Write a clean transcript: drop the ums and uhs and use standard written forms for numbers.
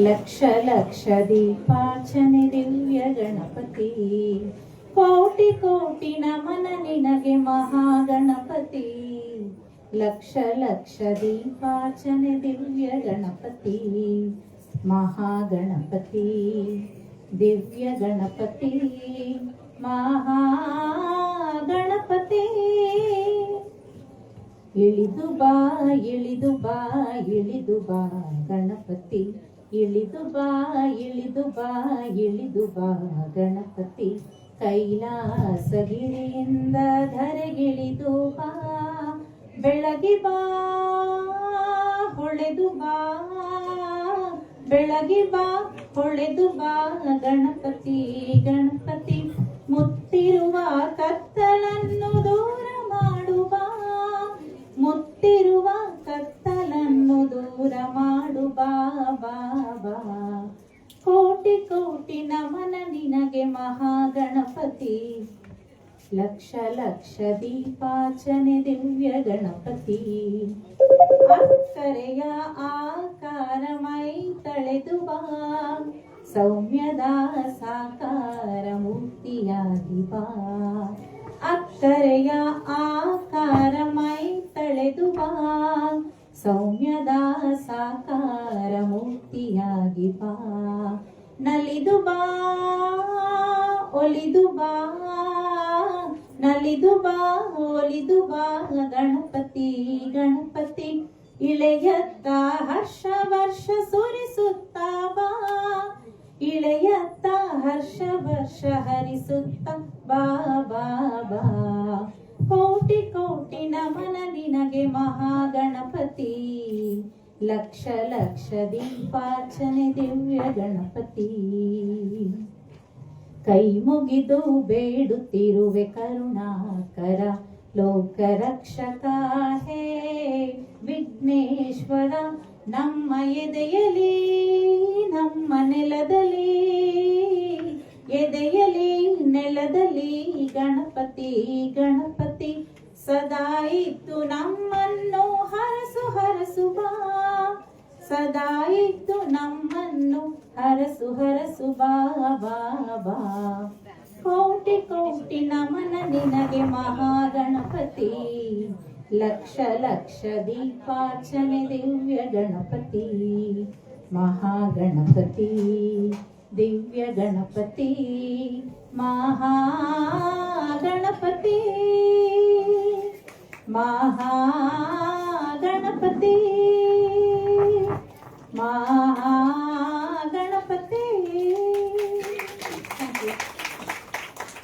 ಲಕ್ಷ ಲಕ್ಷ ದೀಪಾರ್ಚನೆ ದಿವ್ಯ ಗಣಪತಿ, ಕೋಟಿ ಕೋಟಿ ನಮನ ನಿನಗೆ ಮಹಾಗಣಪತಿ. ಲಕ್ಷ ಲಕ್ಷ ದೀಪಾರ್ಚನೆ ದಿವ್ಯ ಗಣಪತಿ, ಮಹಾಗಣಪತಿ, ದಿವ್ಯ ಗಣಪತಿ, ಮಹಾಗಣಪತಿ. ಇಳಿದು ಬಾ ಇಳಿದು ಬಾ ಇಳಿದು ಬಾ ಗಣಪತಿ, ಇಳಿದು ಬಾ ಇಳಿದು ಬಾ ಇಳಿದು ಬಾ ಗಣಪತಿ. ಕೈಲಾಸಗಿರಿಯಿಂದ ಧರೆಗಿಳಿದು ಬಾ, ಬೆಳಗಿ ಬಾ ಹೊಳೆದು ಬಾ, ಬೆಳಗಿ ಬಾ ಹೊಳೆದು ಬಾ ಗಣಪತಿ. ಗಣಪತಿ ಮುತ್ತಿರುವ ಕತ್ತಲನ್ನು ದೂರ ಮಾಡುವ, ಮುತ್ತಿರುವ ಕತ್ತಲನ್ನು ದೂರ ಮಾಡು ಬಾ ಬಾ ಬಾ. ಕೋಟಿ ಕೋಟಿ ನಮನ ನಿನಗೆ ಮಹಾಗಣಪತಿ, ಲಕ್ಷ ಲಕ್ಷ ದೀಪಾರ್ಚನೆ ದಿವ್ಯ ಗಣಪತಿ. ಅಕ್ಕರೆಯ ಆಕಾರ ಮೈ ತಳೆದು ಬಾ, ಸೌಮ್ಯದ ಸಾಕಾರ ಮೂರ್ತಿಯಾಗಿ ಬಾ. ಅಕ್ಕರೆಯ ಆಕಾರ ಮೈ ತಳೆದು ಬಾ, ಸೌಮ್ಯದ ಸಾಕಾರ ಮೂರ್ತಿಯಾಗಿ ಬಾ. ನಲಿದು ಬಾ ಒಲಿದು ಬಾ, ನಲಿದು ಬಾ ಒಲಿದು ಬಾ ಗಣಪತಿ. ಗಣಪತಿ ಇಳೆಯತ್ತ ಹರ್ಷ ವರ್ಷ ಸುರಿಸುತ್ತಾ ಬಾ, ಇಳೆಯತ್ತ ಹರ್ಷ ವರ್ಷ ಹರಿಸುತ್ತ ಬಾ ಬಾ ಬಾ. ಕೋಟಿ ಕೋಟಿ ನಮನ ನಿನಗೆ ಮಹಾಗಣಪತಿ, ಲಕ್ಷ ಲಕ್ಷ ದೀಪಾರ್ಚನೆ ದಿವ್ಯ ಗಣಪತಿ. ಕೈ ಮುಗಿದು ಬೇಡುತ್ತಿರುವೆ ಕರುಣಾಕರ, ಲೋಕ ರಕ್ಷಕ ಹೇ ವಿಘ್ನೇಶ್ವರ. ನಮ್ಮ ಎದೆಯಲಿ ನಮ್ಮ ನೆಲದಲ್ಲಿ, ಎದೆಯಲಿ ನೆಲದಲ್ಲಿ ಗಣಪತಿ. ಗಣಪತಿ ಸದಾ ಇದ್ದು ನಮ್ಮನ್ನು ಹರಸು ಹರಸು ಬಾ, ಸದಾ ಇದ್ದು ನಮ್ಮನ್ನು ಹರಸು ಹರಸು ಬಾ ಬಾ ಬಾ. ಕೋಟಿ ಕೋಟಿ ನಮನ ನಿನಗೆ ಮಹಾಗಣಪತಿ, ಲಕ್ಷ ಲಕ್ಷ ದೀಪಾರ್ಚನೆ ದಿವ್ಯ ಗಣಪತಿ, ಮಹಾಗಣಪತಿ, ದಿವ್ಯ ಗಣಪತಿ, ಮಹಾಗಣಪತಿ, ಮಹಾಗಣಪತಿ, ಮಹಾಗಣಪತಿ. Thank you.